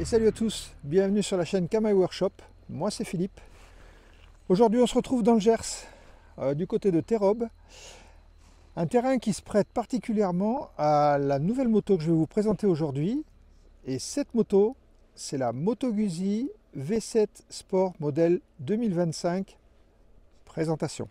Et salut à tous, bienvenue sur la chaîne Kamaï Workshop, moi c'est Philippe. Aujourd'hui on se retrouve dans le Gers, du côté de Terrobes, un terrain qui se prête particulièrement à la nouvelle moto que je vais vous présenter aujourd'hui. Et cette moto, c'est la Moto Guzzi V7 Sport modèle 2025. Présentation.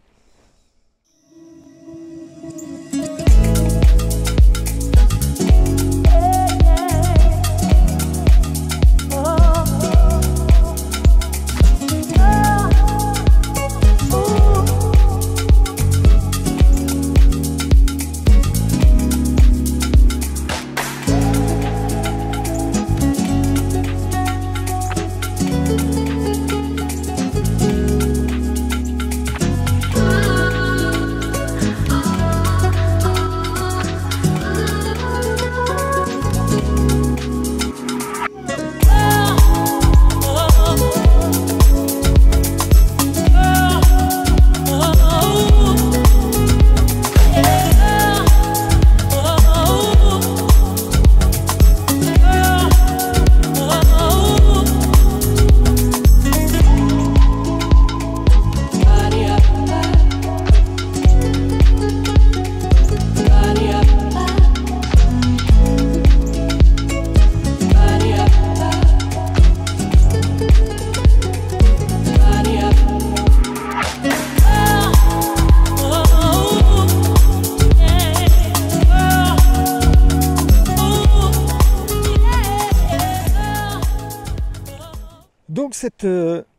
Donc cette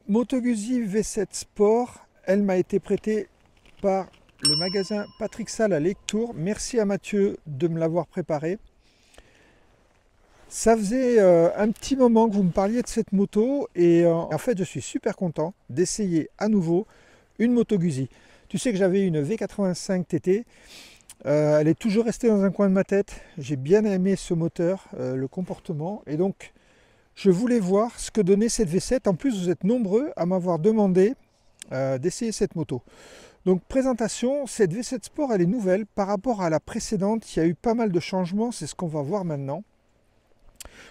Moto Guzzi V7 Sport, elle m'a été prêtée par le magasin Patrick Salle à Lectoure. Merci à Mathieu de me l'avoir préparée. Ça faisait un petit moment que vous me parliez de cette moto et en fait je suis super content d'essayer à nouveau une Moto Guzzi. Tu sais que j'avais une V85 TT, elle est toujours restée dans un coin de ma tête. J'ai bien aimé ce moteur, le comportement, et donc je voulais voir ce que donnait cette V7. En plus, vous êtes nombreux à m'avoir demandé d'essayer cette moto. Donc, présentation, cette V7 Sport, elle est nouvelle par rapport à la précédente. Il y a eu pas mal de changements, c'est ce qu'on va voir maintenant.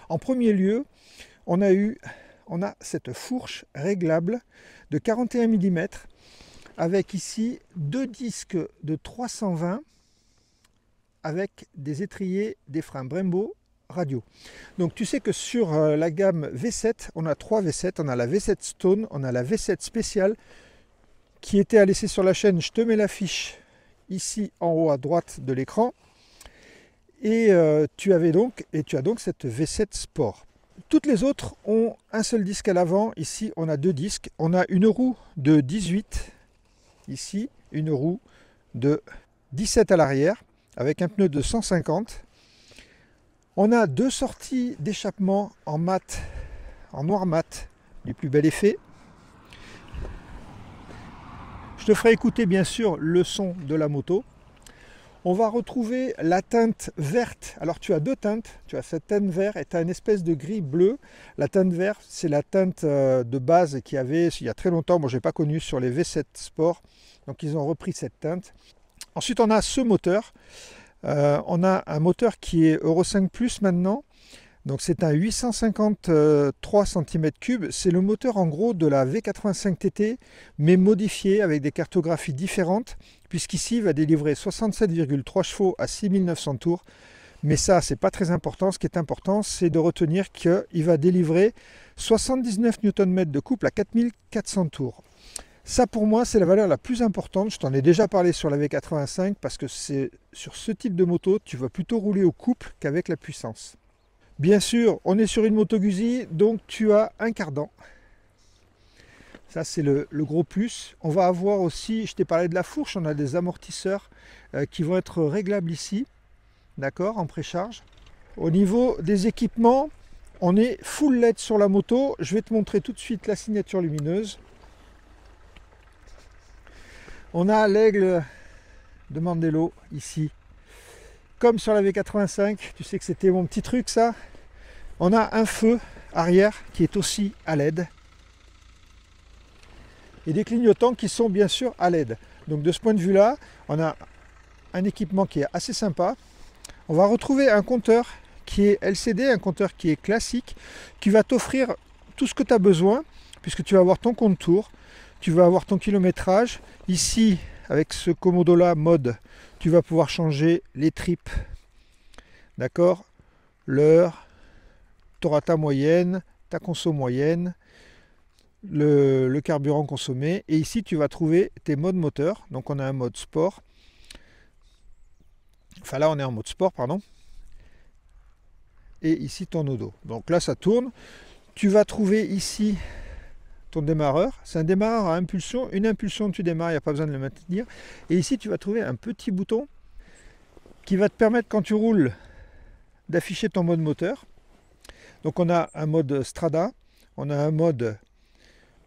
En premier lieu, on a cette fourche réglable de 41 mm avec ici deux disques de 320 avec des étriers, des freins Brembo radio. Donc tu sais que sur la gamme V7, on a 3 V7, on a la V7 Stone, on a la V7 spéciale qui était à laisser sur la chaîne. Je te mets l'affiche ici en haut à droite de l'écran. Et tu as donc cette V7 Sport. Toutes les autres ont un seul disque à l'avant. Ici on a deux disques. On a une roue de 18 ici, une roue de 17 à l'arrière avec un pneu de 150. On a deux sorties d'échappement en mat, en noir mat, du plus bel effet. Je te ferai écouter bien sûr le son de la moto. On va retrouver la teinte verte. Alors tu as deux teintes, tu as cette teinte vert et tu as une espèce de gris bleu. La teinte verte, c'est la teinte de base qu'il y avait il y a très longtemps. Moi, je n'ai pas connu sur les V7 Sport. Donc ils ont repris cette teinte. Ensuite, on a ce moteur. On a un moteur qui est Euro 5 Plus maintenant, donc c'est un 853 cm3, c'est le moteur en gros de la V85 TT, mais modifié avec des cartographies différentes, puisqu'ici il va délivrer 67,3 chevaux à 6900 tours, mais ça c'est pas très important. Ce qui est important, c'est de retenir qu'il va délivrer 79 Nm de couple à 4400 tours. Ça pour moi c'est la valeur la plus importante. Je t'en ai déjà parlé sur la V85 parce que c'est sur ce type de moto tu vas plutôt rouler au couple qu'avec la puissance. Bien sûr on est sur une Moto Guzzi, donc tu as un cardan. Ça c'est le gros plus. On va avoir aussi, je t'ai parlé de la fourche, on a des amortisseurs qui vont être réglables ici, d'accord, en précharge. Au niveau des équipements, on est full LED sur la moto. Je vais te montrer tout de suite la signature lumineuse. On a l'aigle de Mandello ici, comme sur la V85, tu sais que c'était mon petit truc ça. On a un feu arrière qui est aussi à LED. Et des clignotants qui sont bien sûr à LED. Donc de ce point de vue là, on a un équipement qui est assez sympa. On va retrouver un compteur qui est LCD, un compteur qui est classique, qui va t'offrir tout ce que tu as besoin, puisque tu vas avoir ton compte tour, tu vas avoir ton kilométrage. Ici, avec ce commodo là, mode, tu vas pouvoir changer les tripes, d'accord, l'heure, tu auras ta moyenne, ta conso moyenne, le carburant consommé, et ici tu vas trouver tes modes moteurs. Donc on a un mode sport, enfin là on est en mode sport, pardon, et ici ton odo. Donc là ça tourne. Tu vas trouver ici ton démarreur, c'est un démarreur à impulsion, une impulsion tu démarres, il n'y a pas besoin de le maintenir. Et ici tu vas trouver un petit bouton qui va te permettre, quand tu roules, d'afficher ton mode moteur. Donc on a un mode Strada, on a un mode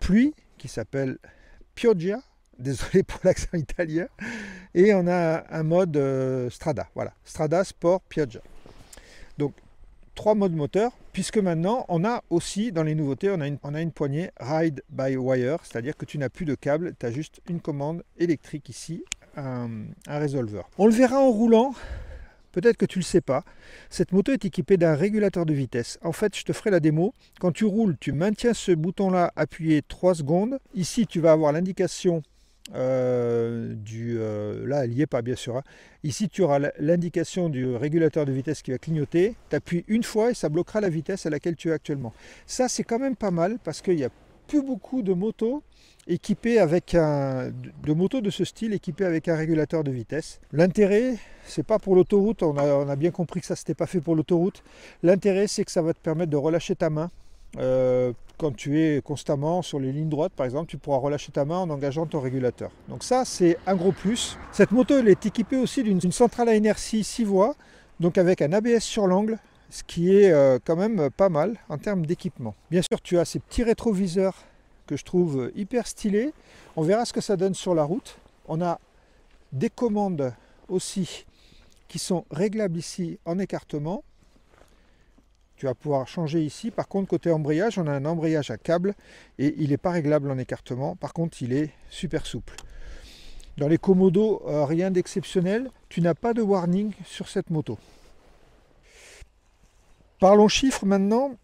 pluie qui s'appelle Pioggia, désolé pour l'accent italien, et on a un mode Strada, voilà, Strada, Sport, Pioggia. Donc 3 modes moteurs, puisque maintenant on a aussi dans les nouveautés, on a une poignée Ride by Wire, c'est-à-dire que tu n'as plus de câble, tu as juste une commande électrique ici, un résolveur. On le verra en roulant, peut-être que tu ne le sais pas, cette moto est équipée d'un régulateur de vitesse. En fait, je te ferai la démo. Quand tu roules, tu maintiens ce bouton-là appuyé 3 secondes. Ici, tu vas avoir l'indication là, elle n'y est pas, bien sûr. Hein. Ici, tu auras l'indication du régulateur de vitesse qui va clignoter. Tu appuies une fois et ça bloquera la vitesse à laquelle tu es actuellement. Ça, c'est quand même pas mal parce qu'il n'y a plus beaucoup de motos équipées avec de motos de ce style équipées avec un régulateur de vitesse. L'intérêt, c'est pas pour l'autoroute, on a bien compris que ça c'était pas fait pour l'autoroute. L'intérêt, c'est que ça va te permettre de relâcher ta main. Quand tu es constamment sur les lignes droites, par exemple, tu pourras relâcher ta main en engageant ton régulateur. Donc ça, c'est un gros plus. Cette moto, elle est équipée aussi d'une centrale à inertie 6 voies, donc avec un ABS sur l'angle, ce qui est quand même pas mal en termes d'équipement. Bien sûr, tu as ces petits rétroviseurs que je trouve hyper stylés. On verra ce que ça donne sur la route. On a des commandes aussi qui sont réglables ici en écartement. Tu vas pouvoir changer ici. Par contre, côté embrayage, on a un embrayage à câble et il n'est pas réglable en écartement. Par contre, il est super souple. Dans les commodos, rien d'exceptionnel. Tu n'as pas de warning sur cette moto. Parlons chiffres maintenant.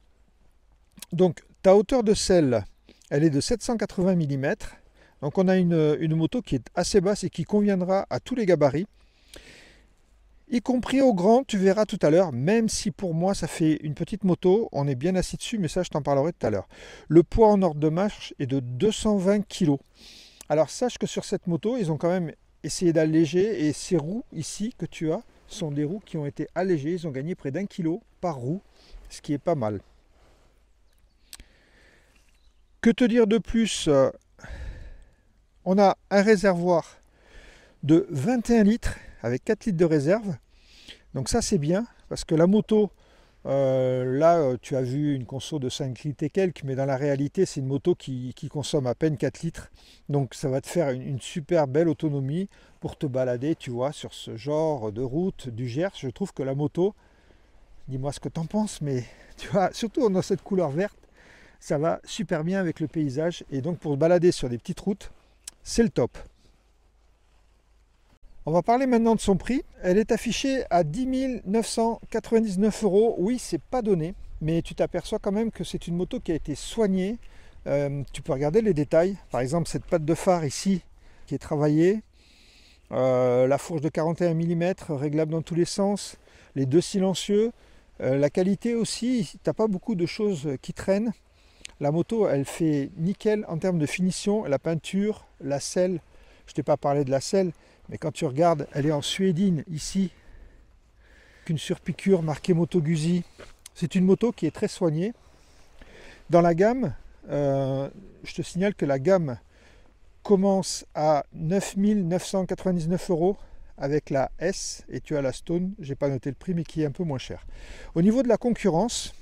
Donc, ta hauteur de selle, elle est de 780 mm. Donc, on a une moto qui est assez basse et qui conviendra à tous les gabarits. Y compris au grand, tu verras tout à l'heure, même si pour moi ça fait une petite moto, on est bien assis dessus, mais ça je t'en parlerai tout à l'heure. Le poids en ordre de marche est de 220 kg. Alors sache que sur cette moto, ils ont quand même essayé d'alléger, et ces roues ici que tu as sont des roues qui ont été allégées, ils ont gagné près d'1 kg par roue, ce qui est pas mal. Que te dire de plus? On a un réservoir de 21 litres avec 4 litres de réserve. Donc ça c'est bien, parce que la moto, là tu as vu une conso de 5 litres et quelques, mais dans la réalité c'est une moto qui consomme à peine 4 litres. Donc ça va te faire une super belle autonomie pour te balader, tu vois, sur ce genre de route du Gers. Je trouve que la moto, dis-moi ce que tu en penses, mais tu vois, surtout dans cette couleur verte, ça va super bien avec le paysage. Et donc pour te balader sur des petites routes, c'est le top. On va parler maintenant de son prix. Elle est affichée à 10 999 €. Oui, c'est pas donné, mais tu t'aperçois quand même que c'est une moto qui a été soignée. Tu peux regarder les détails. Par exemple, cette patte de phare ici qui est travaillée. La fourche de 41 mm, réglable dans tous les sens. Les deux silencieux. La qualité aussi, tu n'as pas beaucoup de choses qui traînent. La moto, elle fait nickel en termes de finition. La peinture, la selle. Je t'ai pas parlé de la selle. Mais quand tu regardes, elle est en suédine ici, une surpiqûre marquée Moto Guzzi. C'est une moto qui est très soignée. Dans la gamme, je te signale que la gamme commence à 9 999 € avec la S, et tu as la Stone, j'ai pas noté le prix, mais qui est un peu moins cher. Au niveau de la concurrence,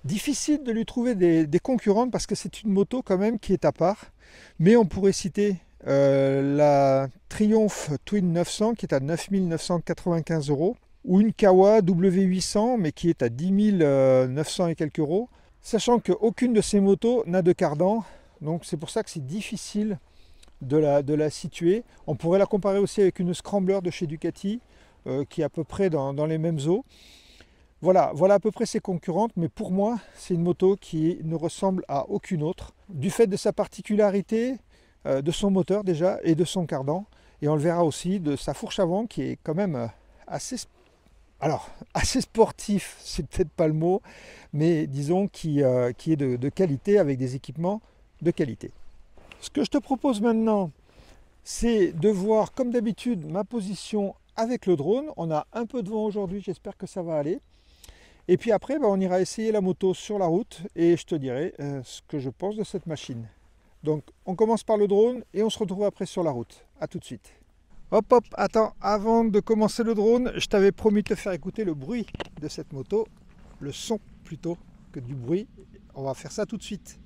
difficile de lui trouver des concurrentes parce que c'est une moto quand même qui est à part, mais on pourrait citer la Triumph Twin 900 qui est à 9 995 €, ou une Kawa W800 mais qui est à 10 900 et quelques euros, sachant qu'aucune de ces motos n'a de cardan, donc c'est pour ça que c'est difficile de la situer. On pourrait la comparer aussi avec une Scrambler de chez Ducati qui est à peu près dans les mêmes eaux. Voilà à peu près ses concurrentes, mais pour moi, c'est une moto qui ne ressemble à aucune autre, du fait de sa particularité, de son moteur déjà, et de son cardan, et on le verra aussi de sa fourche avant, qui est quand même assez sportif, c'est peut-être pas le mot, mais disons qui est de qualité, avec des équipements de qualité. Ce que je te propose maintenant, c'est de voir comme d'habitude ma position avec le drone. On a un peu de vent aujourd'hui, j'espère que ça va aller. Et puis après, on ira essayer la moto sur la route et je te dirai ce que je pense de cette machine. Donc on commence par le drone et on se retrouve après sur la route. A tout de suite. Hop hop, attends, avant de commencer le drone, je t'avais promis de te faire écouter le bruit de cette moto, le son plutôt que du bruit. On va faire ça tout de suite.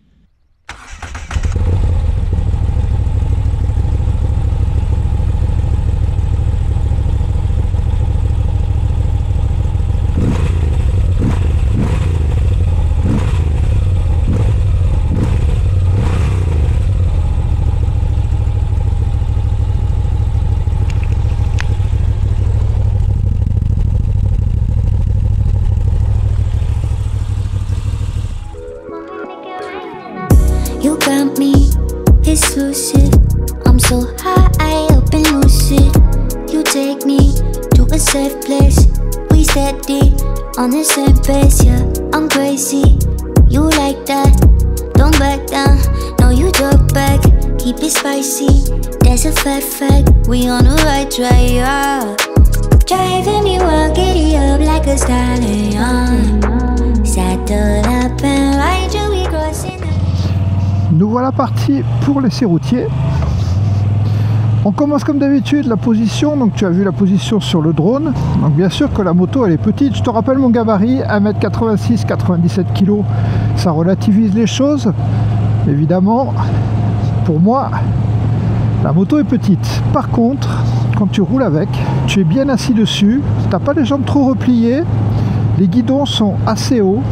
You got me, it's lucid. I'm so high up and lucid. You take me to a safe place. We steady on the same pace, yeah. I'm crazy, you like that. Don't back down, no you talk back. Keep it spicy, that's a fact. We on the right track, yeah. Driving me wild, giddy up like a stallion. Saddle up and ride you, we crossing. Nous voilà partis pour l'essai routier. On commence comme d'habitude la position, donc tu as vu la position sur le drone. Donc bien sûr que la moto elle est petite, je te rappelle mon gabarit, 1m86, 97 kg, ça relativise les choses. Évidemment, pour moi, la moto est petite. Par contre, quand tu roules avec, tu es bien assis dessus, tu n'as pas les jambes trop repliées, les guidons sont assez hauts.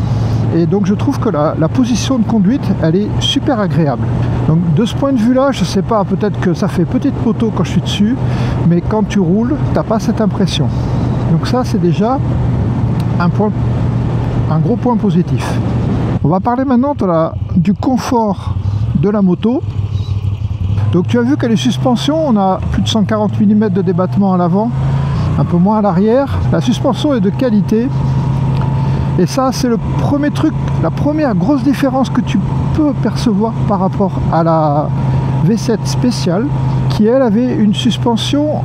Et donc je trouve que la position de conduite, elle est super agréable. Donc de ce point de vue-là, je sais pas, peut-être que ça fait petite moto quand je suis dessus, mais quand tu roules, t'as pas cette impression. Donc ça, c'est déjà un gros point positif. On va parler maintenant du confort de la moto. Donc tu as vu que les suspensions, on a plus de 140 mm de débattement à l'avant, un peu moins à l'arrière. La suspension est de qualité. Et ça, c'est le premier truc, la première grosse différence que tu peux percevoir par rapport à la V7 spéciale, qui elle avait une suspension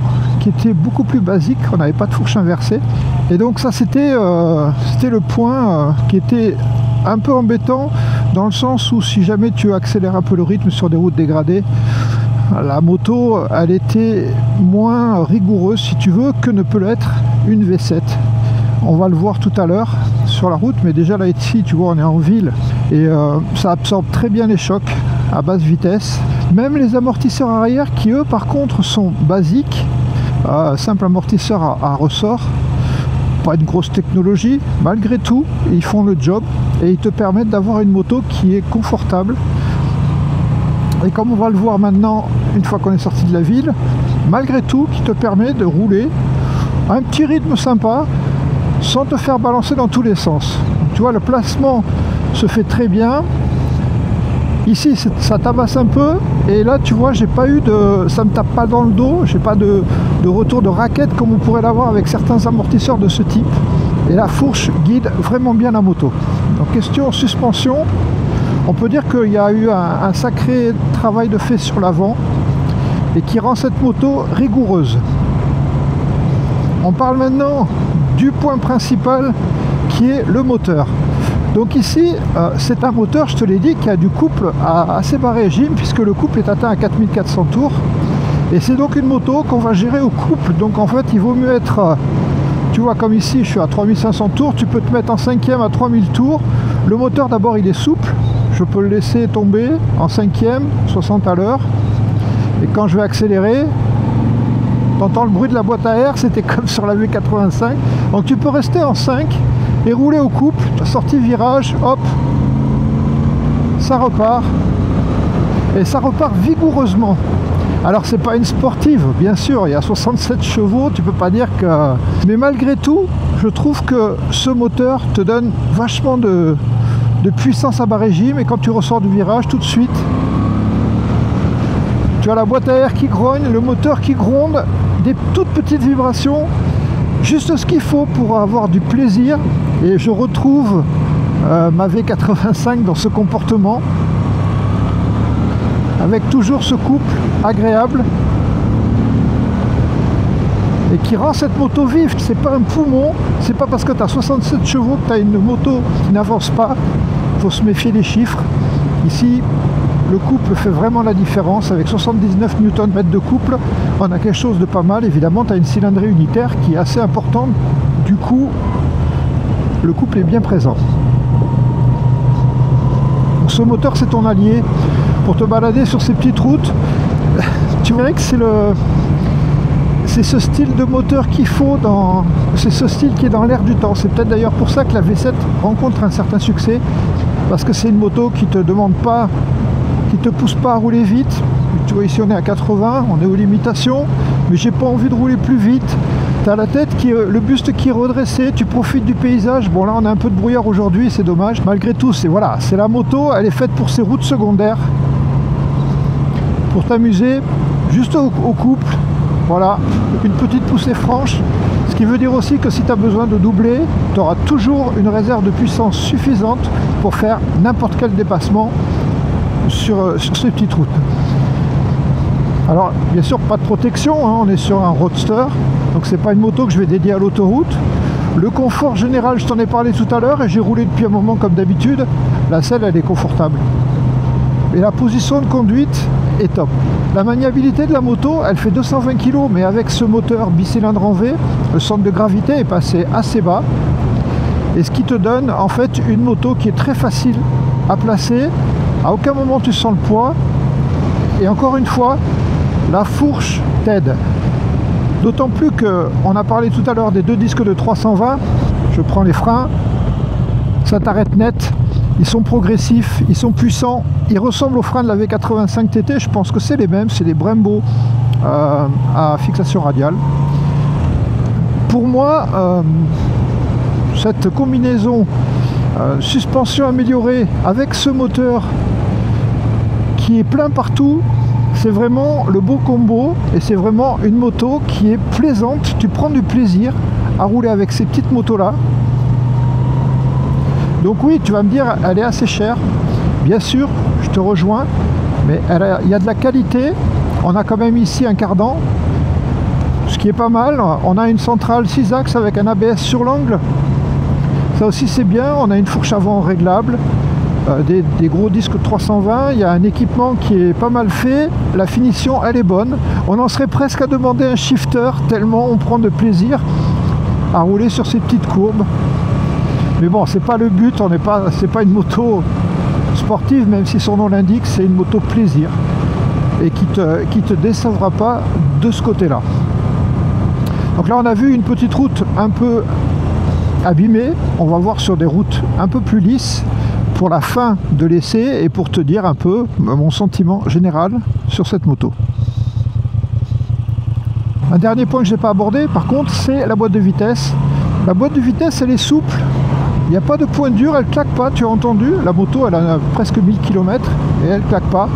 qui était beaucoup plus basique, on n'avait pas de fourche inversée. Et donc ça, c'était le point qui était un peu embêtant, dans le sens où si jamais tu accélères un peu le rythme sur des routes dégradées, la moto, elle était moins rigoureuse, si tu veux, que ne peut l'être une V7. On va le voir tout à l'heure sur la route, mais déjà là ici, tu vois, on est en ville et ça absorbe très bien les chocs à basse vitesse. Même les amortisseurs arrière qui, eux, par contre, sont basiques. Simple amortisseur à ressort, pas une grosse technologie. Malgré tout, ils font le job et ils te permettent d'avoir une moto qui est confortable. Et comme on va le voir maintenant, une fois qu'on est sorti de la ville, malgré tout, qui te permet de rouler à un petit rythme sympa, sans te faire balancer dans tous les sens. Tu vois, le placement se fait très bien. Ici, ça tabasse un peu. Et là, tu vois, j'ai pas eu ça me tape pas dans le dos. J'ai pas de retour de raquette comme on pourrait l'avoir avec certains amortisseurs de ce type. Et la fourche guide vraiment bien la moto. Donc, question suspension, on peut dire qu'il y a eu un sacré travail de fait sur l'avant et qui rend cette moto rigoureuse. On parle maintenant du point principal qui est le moteur. Donc ici, c'est un moteur, je te l'ai dit, qui a du couple à assez bas régime, puisque le couple est atteint à 4400 tours. Et c'est donc une moto qu'on va gérer au couple. Donc en fait, il vaut mieux être, tu vois, comme ici, je suis à 3500 tours, tu peux te mettre en cinquième à 3000 tours. Le moteur, d'abord, il est souple. Je peux le laisser tomber en cinquième, 60 à l'heure. Et quand je vais accélérer, t'entends le bruit de la boîte à air, c'était comme sur la V85. Donc tu peux rester en 5 et rouler au couple, sortie virage, hop, ça repart. Et ça repart vigoureusement. Alors c'est pas une sportive, bien sûr, il y a 67 chevaux, tu peux pas dire que... Mais malgré tout, je trouve que ce moteur te donne vachement de puissance à bas régime, et quand tu ressors du virage, tout de suite, tu as la boîte à air qui grogne, le moteur qui gronde, des toutes petites vibrations, juste ce qu'il faut pour avoir du plaisir. Et je retrouve ma V85 dans ce comportement, avec toujours ce couple agréable et qui rend cette moto vive. C'est pas un poumon, c'est pas parce que tu as 67 chevaux que tu as une moto qui n'avance pas. Il faut se méfier des chiffres. Ici, le couple fait vraiment la différence. Avec 79 Nm de couple, on a quelque chose de pas mal. Évidemment, tu as une cylindrée unitaire qui est assez importante. Du coup, le couple est bien présent. Donc, ce moteur, c'est ton allié pour te balader sur ces petites routes. Tu verrais que c'est ce style de moteur qu'il faut, c'est ce style qui est dans l'air du temps. C'est peut-être d'ailleurs pour ça que la V7 rencontre un certain succès, parce que c'est une moto qui te demande pas, qui te pousse pas à rouler vite. Tu vois, ici on est à 80, on est aux limitations, mais j'ai pas envie de rouler plus vite. Tu as la tête le buste qui est redressé, tu profites du paysage. Bon, là on a un peu de brouillard aujourd'hui, c'est dommage. Malgré tout, c'est la moto, elle est faite pour ces routes secondaires, pour t'amuser juste au couple. Voilà, une petite poussée franche, ce qui veut dire aussi que si tu as besoin de doubler, tu auras toujours une réserve de puissance suffisante pour faire n'importe quel dépassement sur ces petites routes. Alors bien sûr, pas de protection, hein, on est sur un roadster, donc c'est pas une moto que je vais dédier à l'autoroute. Le confort général, je t'en ai parlé tout à l'heure et j'ai roulé depuis un moment comme d'habitude. La selle, elle est confortable. Et la position de conduite est top. La maniabilité de la moto, elle fait 220 kg, mais avec ce moteur bicylindre en V, le centre de gravité est passé assez bas. Et ce qui te donne en fait une moto qui est très facile à placer. À aucun moment tu sens le poids. Et encore une fois, la fourche t'aide. D'autant plus qu'on a parlé tout à l'heure des deux disques de 320. Je prends les freins, ça t'arrête net. Ils sont progressifs, ils sont puissants, ils ressemblent aux freins de la V85 TT, je pense que c'est les mêmes, c'est des Brembo à fixation radiale. Pour moi, cette combinaison suspension améliorée avec ce moteur qui est plein partout, c'est vraiment le beau combo et c'est vraiment une moto qui est plaisante. Tu prends du plaisir à rouler avec ces petites motos là. Donc oui, tu vas me dire, elle est assez chère. Bien sûr, je te rejoins, mais il y a de la qualité. On a quand même ici un cardan, ce qui est pas mal. On a une centrale 6 axes avec un ABS sur l'angle. Ça aussi c'est bien. On a une fourche avant réglable, des gros disques 320. Il y a un équipement qui est pas mal fait. La finition, elle est bonne. On en serait presque à demander un shifter, tellement on prend de plaisir à rouler sur ces petites courbes. Mais bon, c'est pas le but, c'est pas une moto sportive, même si son nom l'indique, c'est une moto plaisir et qui te décevra pas de ce côté-là. Donc là, on a vu une petite route un peu abîmée. On va voir sur des routes un peu plus lisses pour la fin de l'essai et pour te dire un peu mon sentiment général sur cette moto. Un dernier point que je n'ai pas abordé, par contre, c'est la boîte de vitesse. La boîte de vitesse, elle est souple. Il n'y a pas de point dur, elle claque pas, tu as entendu. La moto, elle a presque 1000 km et elle claque pas.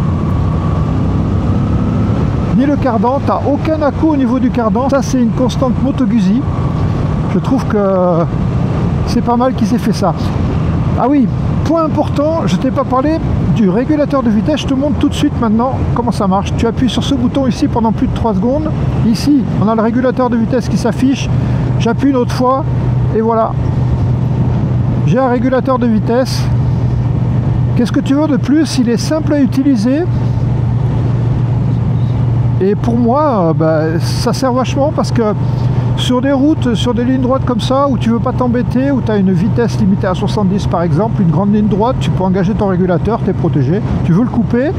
Ni le cardan, tu n'as aucun à-coup au niveau du cardan. Ça, c'est une constante Moto Guzzi. Je trouve que c'est pas mal qu'ils aient fait ça. Ah oui, point important, je ne t'ai pas parlé du régulateur de vitesse. Je te montre tout de suite maintenant comment ça marche. Tu appuies sur ce bouton ici pendant plus de 3 secondes. Ici, on a le régulateur de vitesse qui s'affiche. J'appuie une autre fois et voilà. J'ai un régulateur de vitesse. Qu'est-ce que tu veux de plus? Il est simple à utiliser. Et pour moi, ça sert vachement parce que sur des routes, sur des lignes droites comme ça, où tu veux pas t'embêter, où tu as une vitesse limitée à 70 par exemple, une grande ligne droite, tu peux engager ton régulateur, tu es protégé. Tu veux le couper,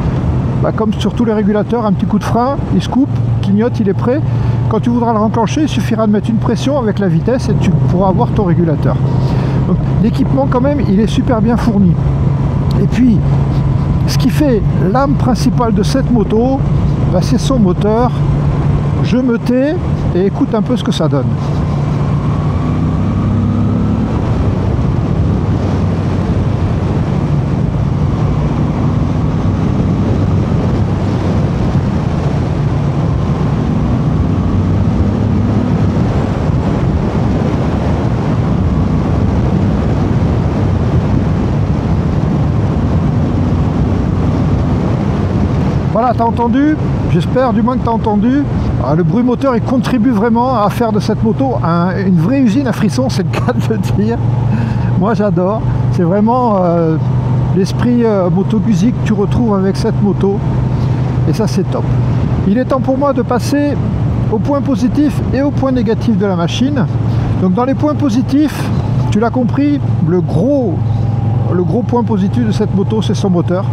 comme sur tous les régulateurs, un petit coup de frein, il se coupe, clignote, il est prêt. Quand tu voudras le renclencher, il suffira de mettre une pression avec la vitesse et tu pourras avoir ton régulateur. Donc l'équipement quand même, il est super bien fourni. Et puis, ce qui fait l'âme principale de cette moto, c'est son moteur. Je me tais et écoute un peu ce que ça donne. Voilà, tu as entendu, j'espère du moins que tu as entendu. Le bruit moteur, il contribue vraiment à faire de cette moto une vraie usine à frissons, c'est le cas de le dire. Moi j'adore, c'est vraiment l'esprit Moto Guzzi que tu retrouves avec cette moto. Et ça c'est top. Il est temps pour moi de passer au point positif et au point négatif de la machine. Donc dans les points positifs, tu l'as compris, le gros point positif de cette moto, c'est son moteur.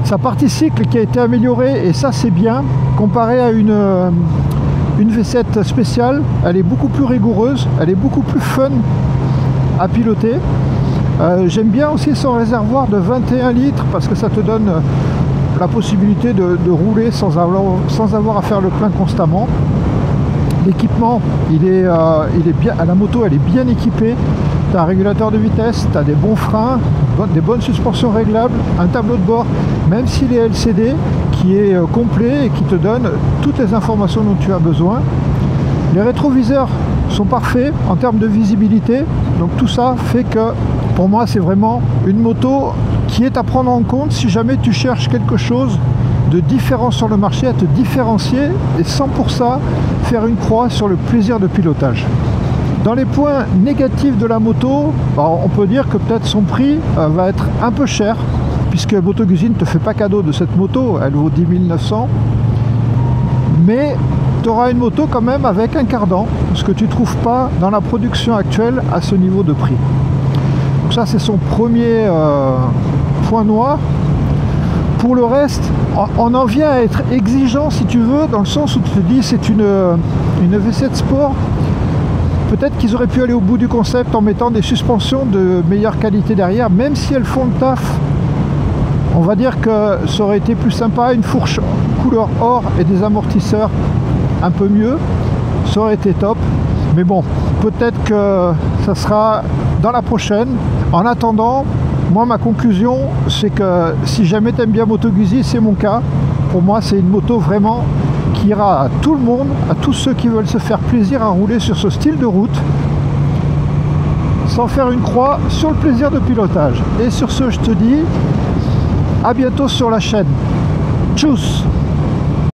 Sa partie cycle qui a été améliorée, et ça c'est bien, comparé à une V7 spéciale, elle est beaucoup plus rigoureuse, elle est beaucoup plus fun à piloter. J'aime bien aussi son réservoir de 21 litres parce que ça te donne la possibilité de rouler sans avoir à faire le plein constamment. L'équipement, il est bien, la moto elle est bien équipée. Tu as un régulateur de vitesse, tu as des bons freins, des bonnes suspensions réglables, un tableau de bord, même s'il est LCD, qui est complet et qui te donne toutes les informations dont tu as besoin. Les rétroviseurs sont parfaits en termes de visibilité, donc tout ça fait que pour moi c'est vraiment une moto qui est à prendre en compte si jamais tu cherches quelque chose de différent sur le marché, à te différencier et sans pour ça faire une croix sur le plaisir de pilotage. Dans les points négatifs de la moto, on peut dire que peut-être son prix va être un peu cher, puisque Moto Guzzi ne te fait pas cadeau de cette moto, elle vaut 10 900. Mais tu auras une moto quand même avec un cardan, ce que tu ne trouves pas dans la production actuelle à ce niveau de prix. Donc ça c'est son premier point noir. Pour le reste, on en vient à être exigeant si tu veux, dans le sens où tu te dis c'est une V7 Sport. Peut-être qu'ils auraient pu aller au bout du concept en mettant des suspensions de meilleure qualité derrière, même si elles font le taf. On va dire que ça aurait été plus sympa, une fourche couleur or et des amortisseurs un peu mieux, ça aurait été top. Mais bon, peut-être que ça sera dans la prochaine. En attendant, moi ma conclusion c'est que si jamais tu aimes bien Moto Guzzi, c'est mon cas. Pour moi c'est une moto vraiment qui ira à tout le monde, à tous ceux qui veulent se faire plaisir à rouler sur ce style de route, sans faire une croix sur le plaisir de pilotage. Et sur ce, je te dis à bientôt sur la chaîne. Tchuss!